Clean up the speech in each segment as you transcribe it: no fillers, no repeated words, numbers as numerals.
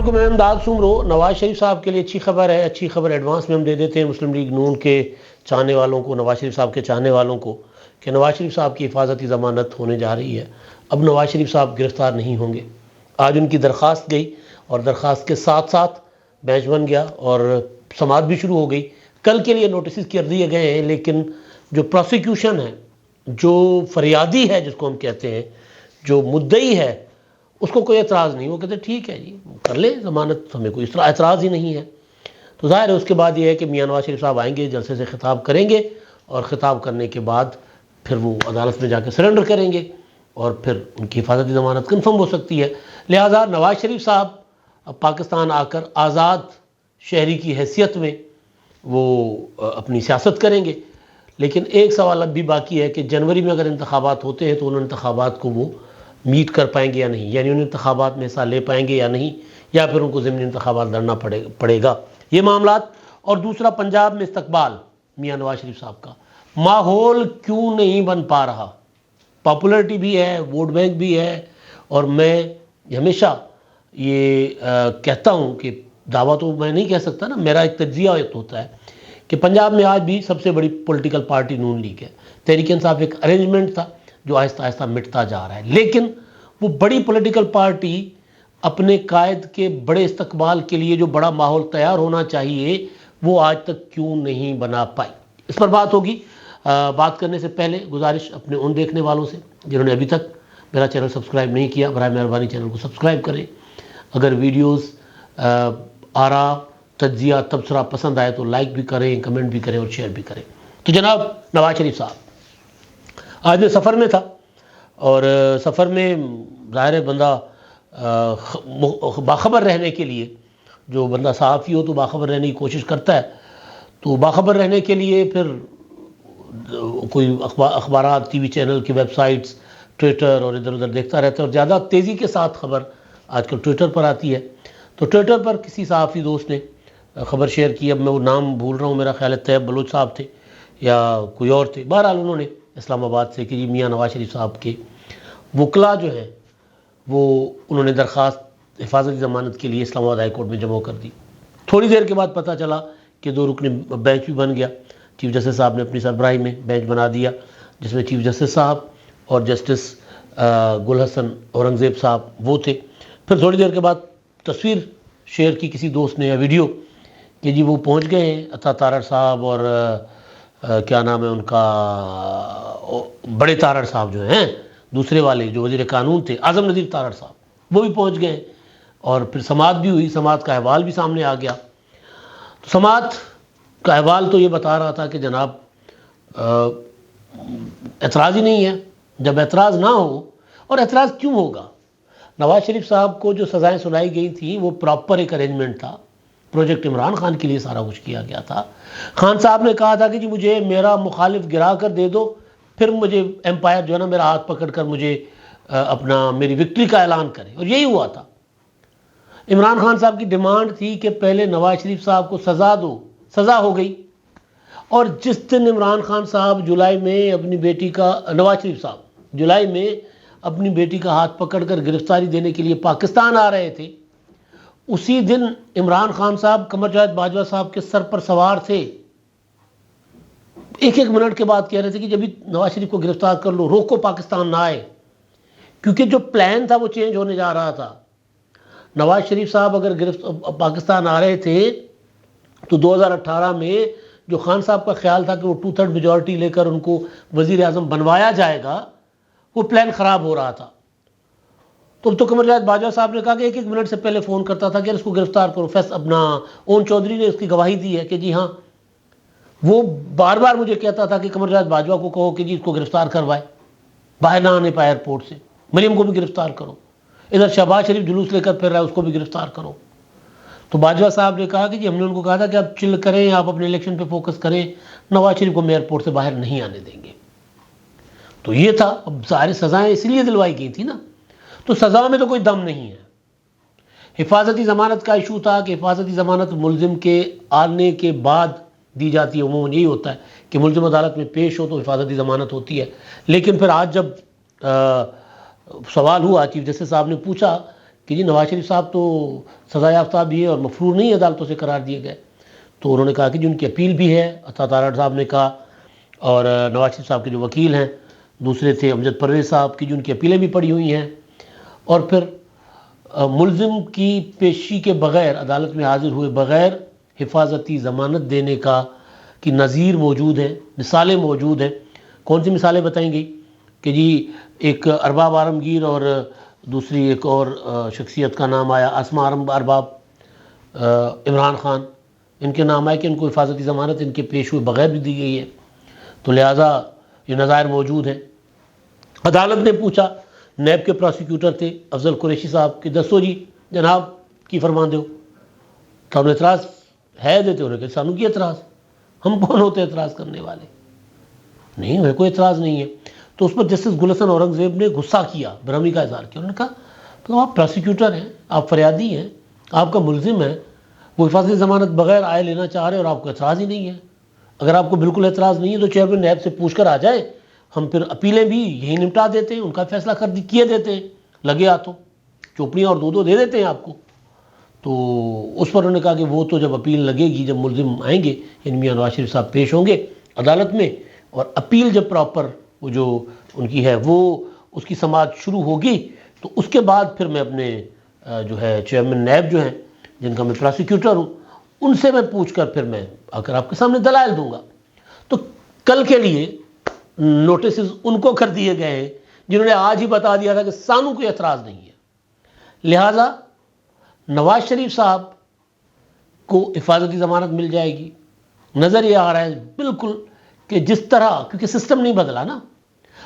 علیکم، میں امداد سمرو۔ نواز شریف صاحب کے لیے اچھی خبر ہے، اچھی خبر ایڈوانس میں ہم دے دیتے ہیں مسلم لیگ نون کے چاہنے والوں کو، نواز شریف صاحب کے چاہنے والوں کو، کہ نواز شریف صاحب کی حفاظتی ضمانت ہونے جا رہی ہے۔ اب نواز شریف صاحب گرفتار نہیں ہوں گے۔ آج ان کی درخواست گئی اور درخواست کے ساتھ ساتھ بینچ بن گیا اور سماعت بھی شروع ہو گئی۔ کل کے لیے نوٹسز کر دیے گئے ہیں، لیکن جو پروسیکیوشن ہے، جو فریادی ہے جس کو ہم کہتے ہیں، جو مدعی ہے، اس کو کوئی اعتراض نہیں۔ وہ کہتے ہیں ٹھیک ہے جی کر لیں ضمانت، ہمیں کوئی اعتراض ہی نہیں ہے۔ تو ظاہر ہے اس کے بعد یہ ہے کہ میاں نواز شریف صاحب آئیں گے، جلسے سے خطاب کریں گے اور خطاب کرنے کے بعد پھر وہ عدالت میں جا کے سرنڈر کریں گے اور پھر ان کی حفاظتی ضمانت کنفرم ہو سکتی ہے۔ لہٰذا نواز شریف صاحب اب پاکستان آ کر آزاد شہری کی حیثیت میں وہ اپنی سیاست کریں گے۔ لیکن ایک سوال اب بھی باقی ہے کہ جنوری میں اگر انتخابات ہوتے ہیں تو ان انتخابات کو وہ میٹ کر پائیں گے یا نہیں، یعنی ان انتخابات میں حصہ لے پائیں گے یا نہیں، یا پھر ان کو ضمنی انتخابات لڑنا پڑے گا، یہ معاملات۔ اور دوسرا، پنجاب میں استقبال میاں نواز شریف صاحب کا ماحول کیوں نہیں بن پا رہا؟ پاپولرٹی بھی ہے، ووٹ بینک بھی ہے، اور میں ہمیشہ یہ کہتا ہوں کہ دعویٰ تو میں نہیں کہہ سکتا نا، میرا ایک تجزیہ ہوتا ہے کہ پنجاب میں آج بھی سب سے بڑی پولیٹیکل پارٹی نون لیگ ہے۔ تحریک انصاف ایک ارینجمنٹ تھا جو آہستہ آہستہ مٹتا جا رہا ہے، لیکن وہ بڑی پولیٹیکل پارٹی اپنے قائد کے بڑے استقبال کے لیے جو بڑا ماحول تیار ہونا چاہیے وہ آج تک کیوں نہیں بنا پائی، اس پر بات ہوگی۔ بات کرنے سے پہلے گزارش اپنے ان دیکھنے والوں سے جنہوں نے ابھی تک میرا چینل سبسکرائب نہیں کیا، براہ مہربانی چینل کو سبسکرائب کریں۔ اگر ویڈیوز آراء، تجزیہ، تبصرہ پسند آئے تو لائک بھی کریں، کمنٹ بھی کریں اور شیئر بھی کریں۔ تو جناب نواز شریف صاحب، آج میں سفر میں تھا اور سفر میں ظاہر ہے بندہ باخبر رہنے کے لیے، جو بندہ صحافی ہو تو باخبر رہنے کی کوشش کرتا ہے، تو باخبر رہنے کے لیے پھر کوئی اخبارات، ٹی وی چینل کی ویب سائٹس، ٹویٹر اور ادھر ادھر دیکھتا رہتا ہے، اور زیادہ تیزی کے ساتھ خبر آج کل ٹویٹر پر آتی ہے۔ تو ٹویٹر پر کسی صحافی دوست نے خبر شیئر کی، اب میں وہ نام بھول رہا ہوں، میرا خیال ہے طیب بلوچ صاحب تھے یا کوئی اور تھے، بہرحال انہوں نے اسلام آباد سے کہ جی میاں نواز شریف صاحب کے وکلاء جو ہیں وہ انہوں نے درخواست حفاظتی ضمانت کے لیے اسلام آباد ہائی کورٹ میں جمع کر دی۔ تھوڑی دیر کے بعد پتہ چلا کہ 2 رکنی بینچ بھی بن گیا، چیف جسٹس صاحب نے اپنی سربراہی میں بینچ بنا دیا، جس میں چیف جسٹس صاحب اور جسٹس گل حسن اورنگزیب صاحب وہ تھے۔ پھر تھوڑی دیر کے بعد تصویر شیئر کی کسی دوست نے یا ویڈیو کہ جی وہ پہنچ گئے ہیں عطا تارڑ صاحب اور کیا نام ہے ان کا، بڑے تارڑ صاحب جو ہیں، دوسرے والے جو وزیر قانون تھے، اعظم نذیر تارڑ صاحب، وہ بھی پہنچ گئے، اور پھر سماعت بھی ہوئی، سماعت کا احوال بھی سامنے آ گیا۔ تو سماعت کا احوال تو یہ بتا رہا تھا کہ جناب اعتراض ہی نہیں ہے۔ جب اعتراض نہ ہو، اور اعتراض کیوں ہوگا؟ نواز شریف صاحب کو جو سزائیں سنائی گئی تھیں وہ پراپر ایک ارینجمنٹ تھا، پروجیکٹ عمران خان کے لیے سارا کچھ کیا گیا تھا۔ خان صاحب نے کہا تھا کہ جی مجھے میرا مخالف گرا کر دے دو، پھر مجھے ایمپائر جو ہے نا میرا ہاتھ پکڑ کر مجھے میری وکٹری کا اعلان کرے، اور یہی ہوا تھا۔ عمران خان صاحب کی ڈیمانڈ تھی کہ پہلے نواز شریف صاحب کو سزا دو، سزا ہو گئی، اور جس دن عمران خان صاحب جولائی میں اپنی بیٹی کا، نواز شریف صاحب جولائی میں اپنی بیٹی کا ہاتھ پکڑ کر گرفتاری دینے کے لیے پاکستان آ رہے تھے، اسی دن عمران خان صاحب قمر جاوید باجوہ صاحب کے سر پر سوار تھے، ایک منٹ کے بعد کہہ رہے تھے کہ جب نواز شریف کو گرفتار کر لو، روکو پاکستان نہ آئے، کیونکہ جو پلان تھا وہ چینج ہونے جا رہا تھا۔ نواز شریف صاحب اگر پاکستان آ رہے تھے تو 2018 میں جو خان صاحب کا خیال تھا کہ وہ 2/3 میجورٹی لے کر ان کو وزیر اعظم بنوایا جائے گا، وہ پلان خراب ہو رہا تھا۔ تو قمر جاوید باجوہ صاحب نے کہا کہ 1 منٹ سے پہلے فون کرتا تھا کہ اس کو گرفتار کرو۔ اپنا اون چودھری نے اس کی گواہی دی ہے کہ جی ہاں، وہ بار بار مجھے کہتا تھا کہ قمر جاوید باجوہ کو کہو کہ جی اس کو گرفتار کروائے، باہر نہ آنے پائے ایئرپورٹ سے، مریم کو بھی گرفتار کرو، ادھر شہباز شریف جلوس لے کر پھر رہا ہے اس کو بھی گرفتار کرو۔ تو باجوہ صاحب نے کہا کہ جی ہم نے ان کو کہا تھا کہ آپ چل کریں، آپ اپنے الیکشن پہ فوکس کریں، نواز شریف کو ہم ایئرپورٹ سے باہر نہیں آنے دیں گے۔ تو یہ تھا، اب ساری سزائیں اس لیے دلوائی گئی تھی نا، تو سزا میں تو کوئی دم نہیں ہے۔ حفاظتی ضمانت کا ایشو تھا کہ حفاظتی ضمانت ملزم کے آنے کے بعد دی جاتی ہے، عموماً یہی ہوتا ہے کہ ملزم عدالت میں پیش ہو تو حفاظتی ضمانت ہوتی ہے۔ لیکن پھر آج جب سوال ہوا، چیف جسٹس صاحب نے پوچھا کہ جی نواز شریف صاحب تو سزا یافتہ بھی ہے اور مفرور نہیں عدالتوں سے قرار دیے گئے. تو انہوں نے کہا کہ جی ان کی اپیل بھی ہے. عطا تارڑ صاحب نے کہا، اور نواز شریف صاحب کے جو وکیل ہیں دوسرے تھے امجد پرویز صاحب کی، جو ان کی اپیلیں بھی پڑی ہوئی ہیں. اور پھر ملزم کی پیشی کے بغیر، عدالت میں حاضر ہوئے بغیر حفاظتی ضمانت دینے کی نظیر موجود ہیں، مثالیں موجود ہیں. کون سی مثالیں بتائیں گی؟ کہ جی ایک ارباب عالمگیر اور دوسری ایک اور شخصیت کا نام آیا، اسما ارباب، عمران خان، ان کے نام آئے کہ ان کو حفاظتی ضمانت ان کے پیش ہوئے بغیر بھی دی گئی ہے. تو لہٰذا یہ نظائر موجود ہیں. عدالت نے پوچھا، نیب کے پراسیکیوٹر تھے افضل قریشی صاحب، کہ دسو جی جناب کی فرمان دو، تو انہوں نے اعتراض ہے دیتے، انہوں نے کہا سانو کی اعتراض، ہم کون ہوتے اعتراض کرنے والے؟ نہیں، ہمیں کوئی اعتراض نہیں ہے. تو اس پر جسٹس گل حسن اورنگزیب نے غصہ کیا، برہمی کا اظہار کیا. انہوں نے کہا تو آپ پراسیکیوٹر ہیں، آپ فریادی ہیں، آپ کا ملزم ہے، وہ حفاظتی ضمانت بغیر آئے لینا چاہ رہے ہیں اور آپ کو اعتراض ہی نہیں ہے. اگر آپ کو بالکل اعتراض نہیں ہے تو چیئرمین نیب سے پوچھ کر آ جائیں، ہم پھر اپیلیں بھی یہی نمٹا دیتے ہیں، ان کا فیصلہ کیے دیتے ہیں، لگے ہاتھوں چوپڑیاں اور دو دے دیتے ہیں آپ کو. تو اس پر انہوں نے کہا کہ وہ تو جب اپیل لگے گی، جب ملزم آئیں گے یعنی میاں نواز شریف صاحب پیش ہوں گے عدالت میں، اور اپیل جب پراپر وہ جو ان کی ہے وہ اس کی سماعت شروع ہوگی، تو اس کے بعد پھر میں اپنے جو ہے چیئرمین نیب جو ہیں جن کا میں پراسیکیوٹر ہوں، ان سے میں پوچھ کر پھر میں آ کر آپ کے سامنے دلائل دوں گا. تو کل کے لیے نوٹسز ان کو کر دیے گئے ہیں جنہوں نے آج ہی بتا دیا تھا کہ سانو کوئی اعتراض نہیں ہے. لہٰذا نواز شریف صاحب کو حفاظتی ضمانت مل جائے گی. نظر یہ آ رہا ہے بالکل کہ جس طرح، کیونکہ سسٹم نہیں بدلا نا.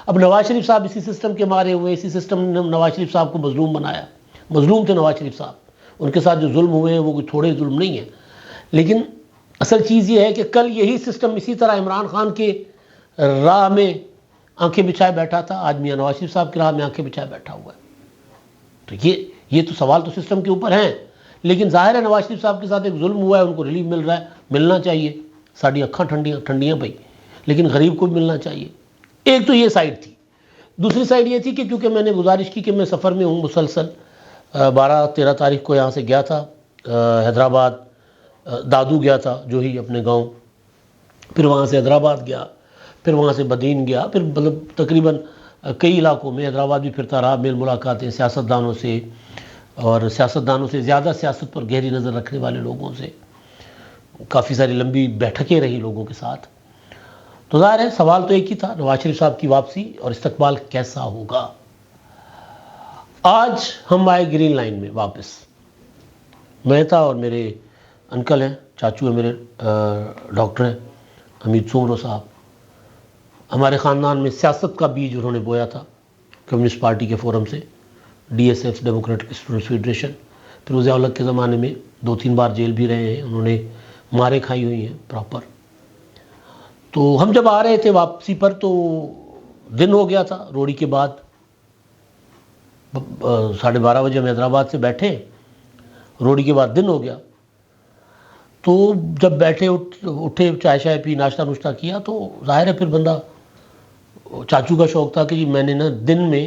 اب نواز شریف صاحب اسی سسٹم کے مارے ہوئے، اسی سسٹم نے نواز شریف صاحب کو مظلوم بنایا. مظلوم تھے نواز شریف صاحب، ان کے ساتھ جو ظلم ہوئے ہیں وہ کوئی تھوڑے ظلم نہیں ہیں. لیکن اصل چیز یہ ہے کہ کل یہی سسٹم اسی طرح عمران خان کے راہ میں آنکھیں بچھائے بیٹھا تھا، آج میاں نواز شریف صاحب کی راہ میں آنکھیں بچھائے بیٹھا ہوا ہے. تو یہ تو سوال تو سسٹم کے اوپر ہیں. لیکن ظاہر ہے نواز شریف صاحب کے ساتھ ایک ظلم ہوا ہے، ان کو ریلیف مل رہا ہے، ملنا چاہیے. ساری اکھاں ٹھنڈیاں پئی، لیکن غریب کو بھی ملنا چاہیے. ایک تو یہ سائڈ تھی. دوسری سائڈ یہ تھی کہ کیونکہ میں نے گزارش کی کہ میں سفر میں ہوں مسلسل، 12-13 تاریخ کو یہاں سے گیا تھا حیدرآباد، دادو گیا تھا جو ہی اپنے گاؤں، پھر وہاں سے حیدرآباد گیا، پھر وہاں سے بدین گیا، پھر مطلب تقریباً کئی علاقوں میں حیدرآباد بھی پھرتا رہا، میل ملاقاتیں سیاستدانوں سے، اور سیاستدانوں سے زیادہ سیاست پر گہری نظر رکھنے والے لوگوں سے، کافی ساری لمبی بیٹھکیں رہی لوگوں کے ساتھ. تو ظاہر ہے سوال تو ایک ہی تھا، نواز شریف صاحب کی واپسی اور استقبال کیسا ہوگا. آج ہم آئے گرین لائن میں واپس. میں تھا اور میرے انکل ہیں، چاچو ہیں میرے، ڈاکٹر ہیں حمید سومرو صاحب. ہمارے خاندان میں سیاست کا بیج انہوں نے بویا تھا کمیونسٹ پارٹی کے فورم سے، D S F democratic students federation. پھر ضیاء الحق کے زمانے میں 2-3 بار جیل بھی رہے ہیں، انہوں نے مارے کھائی ہوئی ہیں پراپر. تو ہم جب آ رہے تھے واپسی پر تو دن ہو گیا تھا روڑی کے بعد. 12:30 بجے ہم حیدرآباد سے بیٹھے، روڑی کے بعد دن ہو گیا. تو جب بیٹھے اٹھے، چائے شائے پی، ناشتہ نوشتہ کیا، تو ظاہر ہے پھر بندہ، چاچو کا شوق تھا کہ جی میں نے نا دن میں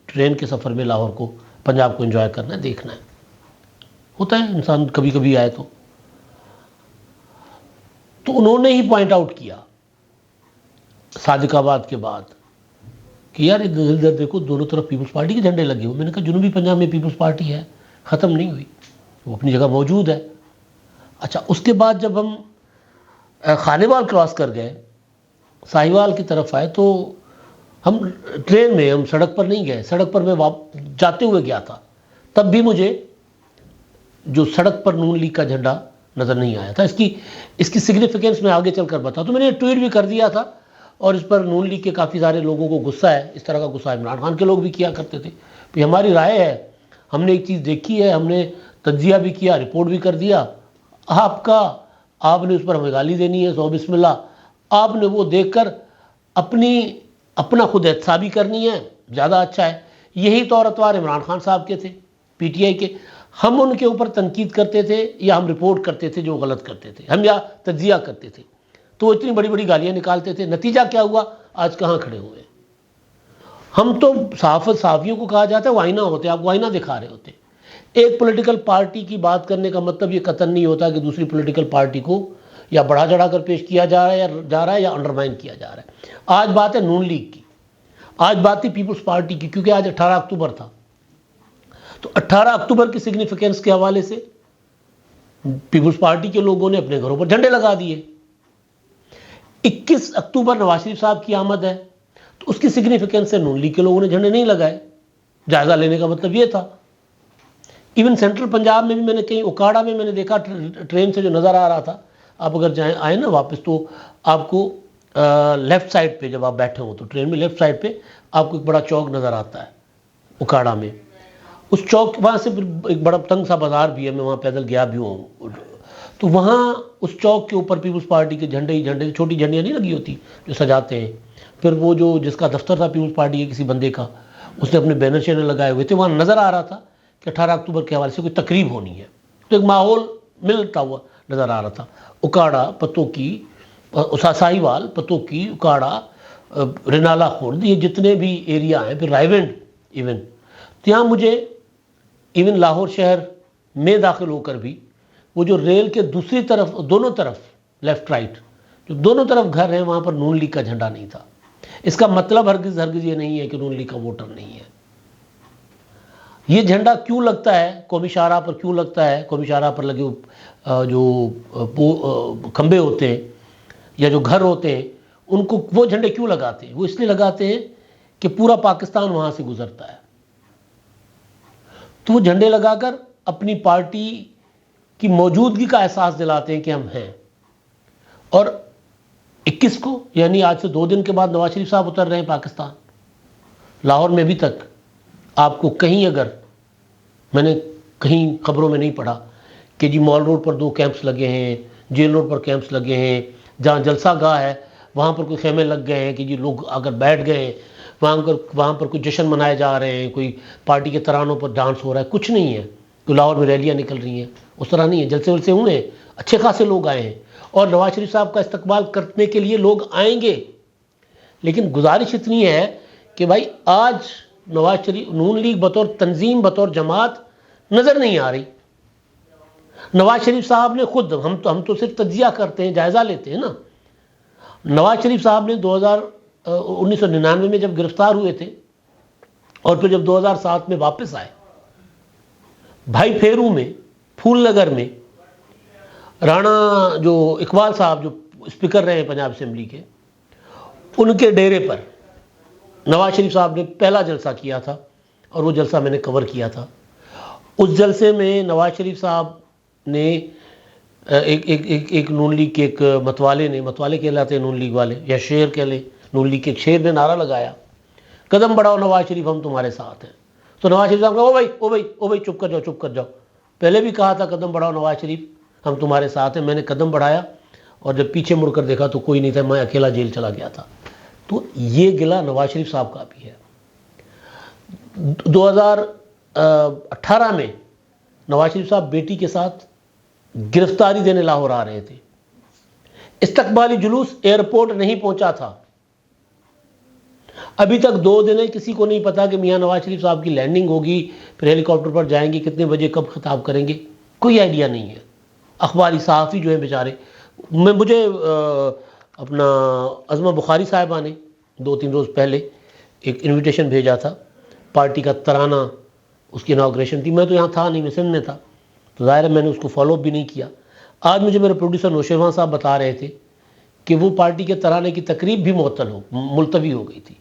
ٹرین کے سفر میں لاہور کو، پنجاب کو انجوائے کرنا ہے، دیکھنا ہے. ہوتا ہے انسان کبھی کبھی آئے تو انہوں نے ہی پوائنٹ آؤٹ کیا صادق آباد کے بعد کہ یار ادھر دیکھو دونوں طرف پیپلز پارٹی کے جھنڈے لگے ہوئے. میں نے کہا جنوبی پنجاب میں پیپلز پارٹی ہے، ختم نہیں ہوئی، وہ اپنی جگہ موجود ہے. اچھا، اس کے بعد جب ہم خانیوال کراس کر گئے، ساہیوال کی طرف آئے، تو ہم ٹرین میں، ہم سڑک پر نہیں گئے. سڑک پر میں جاتے ہوئے گیا تھا، تب بھی مجھے جو سڑک پر نون لیگ کا جھنڈا نظر نہیں آیا تھا. اس کی سگنیفیکنس میں آگے چل کر بتا. تو میں نے ٹویٹ بھی کر دیا تھا، اور اس پر نون لیگ کے کافی سارے لوگوں کو غصہ ہے. اس طرح کا غصہ عمران خان کے لوگ بھی کیا کرتے تھے. کہ ہماری رائے ہے، ہم نے ایک چیز دیکھی ہے، ہم نے تجزیہ بھی کیا، رپورٹ بھی کر دیا. آپ نے اس پر ہمیں گالی دینی ہے، سو بسم اللہ. آپ نے وہ دیکھ کر اپنا خود احتسابی کرنی ہے، زیادہ اچھا ہے. یہی طور اتوار عمران خان صاحب کے تھے، پی ٹی آئی کے. ہم ان کے اوپر تنقید کرتے تھے یا ہم رپورٹ کرتے تھے جو غلط کرتے تھے، ہم یا تجزیہ کرتے تھے، تو وہ اتنی بڑی بڑی گالیاں نکالتے تھے. نتیجہ کیا ہوا؟ آج کہاں کھڑے ہوئے. ہم تو صحافیوں کو کہا جاتا ہے وہ آئینہ ہوتے، آپ کو آئینہ دکھا رہے ہوتے. ایک پولیٹیکل پارٹی کی بات کرنے کا مطلب یہ قطعاً نہیں ہوتا کہ دوسری پولیٹیکل پارٹی کو یا بڑھا چڑھا کر پیش کیا جا رہا ہے یا انڈرمائن کیا جا رہا ہے۔ آج بات ہے نون لیگ کی، آج بات تھی پیپلز پارٹی کی، کیونکہ آج 18 اکتوبر تھا۔ تو 18 اکتوبر کی سگنیفیکنس کے حوالے سے پیپلز پارٹی کے لوگوں نے اپنے گھروں پر جھنڈے لگا دیے۔ 21 اکتوبر نواز شریف صاحب کی آمد ہے، تو اس کی سگنیفیکنس سے نون لیگ کے لوگوں نے جھنڈے نہیں لگائے۔ جائزہ لینے کا مطلب یہ تھا۔ ایون سینٹرل پنجاب میں بھی میں نے کہیں اکاڑا میں میں نے دیکھا ٹرین سے جو نظر آ رہا تھا، آپ اگر آئیں نا واپس تو آپ کو لیفٹ سائڈ پہ جب آپ بیٹھے ہوں تو ٹرین میں لیفٹ سائڈ پہ آپ کو ایک بڑا چوک نظر آتا ہے اکاڑا میں۔ اس چوک وہاں سے ایک بڑا تنگ سا بازار بھی ہے، میں وہاں پیدل گیا بھی ہوں، تو وہاں اس چوک کے اوپر پیپلز پارٹی کے جھنڈے ہی جھنڈے، چھوٹی جھنڈیاں نہیں لگی ہوتی جو سجاتے ہیں۔ پھر وہ جو جس کا دفتر تھا پیپلز پارٹی کے کسی بندے کا، اس نے اپنے بینر شینر لگائے ہوئے تھے، وہاں نظر آ رہا تھا کہ 18 اکتوبر کے حوالے سے کوئی تقریب ہونی ہے، تو ایک ماحول ملتا ہوا نظر آ رہا تھا۔ اکاڑا، پتوکی، ساہیوال، پتوکی، اکاڑا، رنالا خورد، یہ جتنے بھی ایریا ہیں، پھر رائیونڈ ایون، تو یہاں مجھے ایون لاہور شہر میں داخل ہو کر بھی وہ جو ریل کے دوسری طرف، دونوں طرف لیفٹ رائٹ جو دونوں طرف گھر ہیں، وہاں پر نون لیگ کا جھنڈا نہیں تھا۔ اس کا مطلب ہرگز یہ نہیں ہے کہ نون لیگ کا ووٹر نہیں ہے۔ یہ جھنڈا کیوں لگتا ہے قومی شاہراہ پر، کیوں لگتا ہے قومی شاہراہ پر لگے جو کھمبے ہوتے ہیں یا جو گھر ہوتے ہیں، ان کو وہ جھنڈے کیوں لگاتے ہیں؟ وہ اس لیے لگاتے ہیں کہ پورا پاکستان وہاں سے گزرتا ہے، تو وہ جھنڈے لگا کر اپنی پارٹی کی موجودگی کا احساس دلاتے ہیں کہ ہم ہیں۔ اور 21 کو یعنی آج سے 2 دن کے بعد نواز شریف صاحب اتر رہے ہیں پاکستان۔ لاہور میں ابھی تک آپ کو کہیں، اگر میں نے کہیں خبروں میں نہیں پڑھا کہ جی مال روڈ پر 2 کیمپس لگے ہیں، جیل روڈ پر کیمپس لگے ہیں، جہاں جلسہ گاہ ہے وہاں پر کوئی خیمے لگ گئے ہیں کہ جی لوگ اگر بیٹھ گئے ہیں، وہاں پر کوئی جشن منائے جا رہے ہیں، کوئی پارٹی کے ترانوں پر ڈانس ہو رہا ہے، کچھ نہیں ہے۔ تو لاہور میں ریلیاں نکل رہی ہیں، اس طرح نہیں ہے۔ جلسے ولسے ہوئے ہیں، اچھے خاصے لوگ آئے ہیں، اور نواز شریف صاحب کا استقبال کرنے کے لیے لوگ آئیں گے، لیکن گزارش اتنی ہے کہ بھائی آج نواز شریف، نون لیگ بطور تنظیم، بطور جماعت نظر نہیں آ رہی۔ نواز شریف صاحب نے خود، ہم تو صرف تجزیہ کرتے ہیں، جائزہ لیتے ہیں نا۔ نواز شریف صاحب نے 1999 میں جب گرفتار ہوئے تھے اور پھر جب 2007 میں واپس آئے، بھائی پھیرو میں، پھول نگر میں، رانا جو اقبال صاحب جو اسپیکر رہے ہیں پنجاب اسمبلی کے، ان کے ڈیرے پر نواز شریف صاحب نے پہلا جلسہ کیا تھا، اور وہ جلسہ میں نے کور کیا تھا۔ اس جلسے میں نواز شریف صاحب نے ایک نون لیگ کے ایک متوالے کہلاتے ہیں نون لیگ والے، یا شیر کہہ لیں، نون لیگ کے ایک شیر نے نعرہ لگایا، قدم بڑھاؤ نواز شریف، ہم تمہارے ساتھ ہیں۔ تو نواز شریف صاحب کہا او بھائی چپ کر جاؤ، پہلے بھی کہا تھا قدم بڑھاؤ نواز شریف، ہم تمہارے ساتھ ہیں۔ میں نے قدم بڑھایا اور جب پیچھے مڑ کر دیکھا تو کوئی نہیں تھا، میں اکیلا جیل چلا گیا تھا۔ تو یہ گلہ نواز شریف صاحب کا بھی ہے۔ 2018 میں نواز شریف صاحب بیٹی کے ساتھ گرفتاری دینے لاہور آ رہے تھے، استقبالی جلوس ایئرپورٹ نہیں پہنچا تھا۔ ابھی تک 2 دن ہے، کسی کو نہیں پتا کہ میاں نواز شریف صاحب کی لینڈنگ ہوگی، پھر ہیلی کاپٹر پر جائیں گے، کتنے بجے کب خطاب کریں گے، کوئی آئیڈیا نہیں ہے۔ اخباری صحافی جو ہیں بیچارے، مجھے اپنا عظمہ بخاری صاحبہ نے 2-3 روز پہلے ایک انویٹیشن بھیجا تھا، پارٹی کا ترانہ، اس کی اناگریشن تھی، میں تو یہاں تھا نہیں، میں سندھ میں تھا، تو ظاہر ہے میں نے اس کو فالو اپ بھی نہیں کیا۔ آج مجھے میرے پروڈیوسر نوشیروان صاحب بتا رہے تھے کہ وہ پارٹی کے ترانے کی تقریب بھی ملتوی ہو گئی تھی۔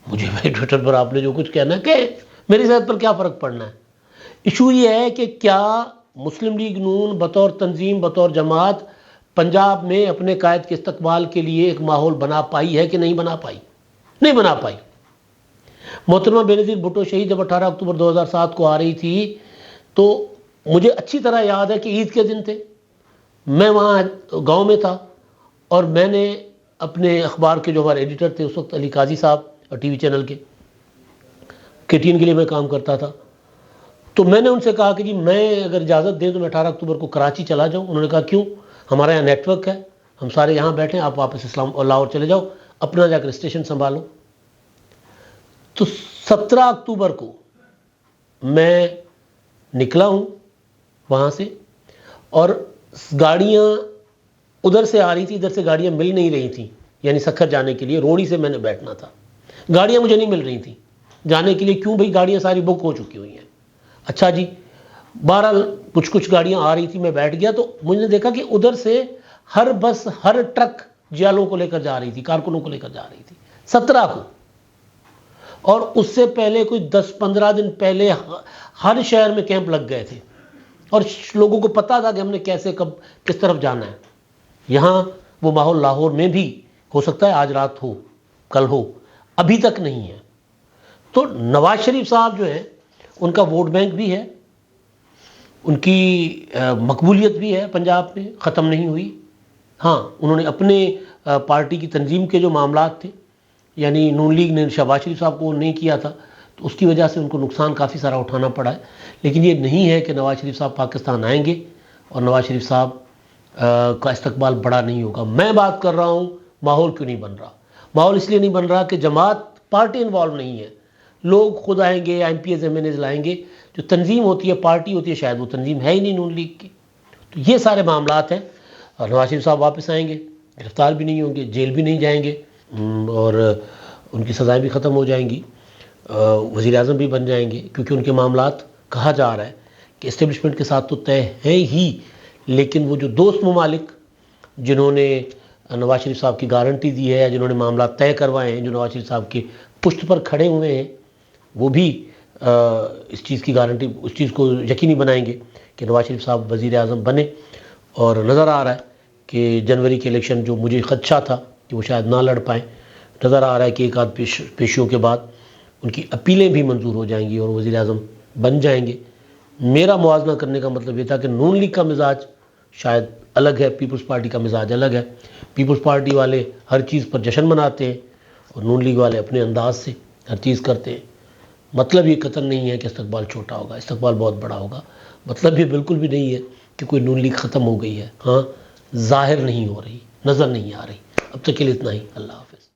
مجھے بھائی ٹویٹر پر آپ نے جو کچھ کہنا ہے کہ میری صحت پر کیا فرق پڑنا ہے۔ ایشو یہ ہے کہ کیا مسلم لیگ نون بطور تنظیم، بطور جماعت پنجاب میں اپنے قائد کے استقبال کے لیے ایک ماحول بنا پائی ہے کہ نہیں بنا پائی؟ نہیں بنا پائی۔ محترمہ بینظیر بھٹو شہید جب 18 اکتوبر 2007 کو آ رہی تھی تو مجھے اچھی طرح یاد ہے کہ عید کے دن تھے، میں وہاں گاؤں میں تھا، اور میں نے اپنے اخبار کے جو ہمارے ایڈیٹر تھے اس وقت علی قاضی صاحب، اور ٹی وی چینل کے KTN کے لیے میں کام کرتا تھا، تو میں نے ان سے کہا کہ جی میں اگر اجازت دیں تو میں 18 اکتوبر کو کراچی چلا جاؤں۔ انہوں نے کہا کیوں؟ ہمارا یہاں نیٹ ورک ہے، ہم سارے یہاں بیٹھے ہیں، آپ واپس اسلام اور لاہور چلے جاؤ، اپنا جا کر اسٹیشن سنبھالو۔ تو 17 اکتوبر کو میں نکلا ہوں وہاں سے، اور گاڑیاں ادھر سے آ رہی تھی، ادھر سے گاڑیاں مل نہیں رہی تھیں، یعنی سکھر جانے کے لیے روڑی سے میں نے بیٹھنا تھا، گاڑیاں مجھے نہیں مل رہی تھیں جانے کے لیے، کیوں بھئی گاڑیاں ساری بک ہو چکی ہوئی ہیں۔ اچھا جی، بہرحال کچھ گاڑیاں آ رہی تھی، میں بیٹھ گیا تو مجھ نے دیکھا کہ ادھر سے ہر بس، ہر ٹرک جیالوں کو لے کر جا رہی تھی، کارکنوں کو لے کر جا رہی تھی، 17 کو، اور اس سے پہلے کوئی 10-15 دن پہلے ہر شہر میں کیمپ لگ گئے تھے، اور لوگوں کو پتا تھا کہ ہم نے کیسے کب کس طرف جانا ہے۔ یہاں وہ ماحول لاہور میں بھی ہو سکتا ہے آج رات ہو، کل ہو، ابھی تک نہیں ہے۔ تو نواز شریف صاحب جو ہیں ان کا ووٹ بینک بھی ہے، ان کی مقبولیت بھی ہے پنجاب میں، ختم نہیں ہوئی۔ ہاں، انہوں نے اپنے پارٹی کی تنظیم کے جو معاملات تھے، یعنی نون لیگ نے شہباز شریف صاحب کو نہیں کیا تھا، تو اس کی وجہ سے ان کو نقصان کافی سارا اٹھانا پڑا ہے، لیکن یہ نہیں ہے کہ نواز شریف صاحب پاکستان آئیں گے اور نواز شریف صاحب کا استقبال بڑا نہیں ہوگا۔ میں بات کر رہا ہوں ماحول کیوں نہیں بن رہا۔ ماحول اس لیے نہیں بن رہا کہ جماعت پارٹی انوالو نہیں ہے، لوگ خود آئیں گے، MPs MNAs لائیں گے، جو تنظیم ہوتی ہے، پارٹی ہوتی ہے، شاید وہ تنظیم ہے ہی نہیں نون لیگ کی۔ تو یہ سارے معاملات ہیں، اور نواز شریف صاحب واپس آئیں گے، گرفتار بھی نہیں ہوں گے، جیل بھی نہیں جائیں گے، اور ان کی سزائیں بھی ختم ہو جائیں گی، وزیر اعظم بھی بن جائیں گے، کیونکہ ان کے معاملات کہا جا رہا ہے کہ اسٹیبلشمنٹ کے ساتھ تو طے ہیں ہی، لیکن وہ جو دوست ممالک جنہوں نے نواز شریف صاحب کی گارنٹی دی ہے، جنہوں نے معاملات طے کروائے ہیں، جو نواز شریف صاحب کی پشت پر کھڑے ہوئے ہیں، وہ بھی اس چیز کی گارنٹی، اس چیز کو یقینی بنائیں گے کہ نواز شریف صاحب وزیر اعظم بنے۔ اور نظر آ رہا ہے کہ جنوری کے الیکشن جو مجھے خدشہ تھا کہ وہ شاید نہ لڑ پائیں، نظر آ رہا ہے کہ ایک آدھ پیشیوں کے بعد ان کی اپیلیں بھی منظور ہو جائیں گی اور وزیر اعظم بن جائیں گے۔ میرا موازنہ کرنے کا مطلب یہ تھا کہ نون لیگ کا مزاج شاید الگ ہے، پیپلز پارٹی کا مزاج الگ ہے۔ پیپلز پارٹی والے ہر چیز پر جشن مناتے ہیں، اور نون لیگ والے اپنے انداز سے ہر چیز کرتے ہیں۔ مطلب یہ قطعاً نہیں ہے کہ استقبال چھوٹا ہوگا، استقبال بہت بڑا ہوگا۔ مطلب یہ بالکل بھی نہیں ہے کہ کوئی نون لیگ ختم ہو گئی ہے، ہاں ظاہر نہیں ہو رہی، نظر نہیں آ رہی۔ اب تک کے لیے اتنا ہی، اللہ حافظ۔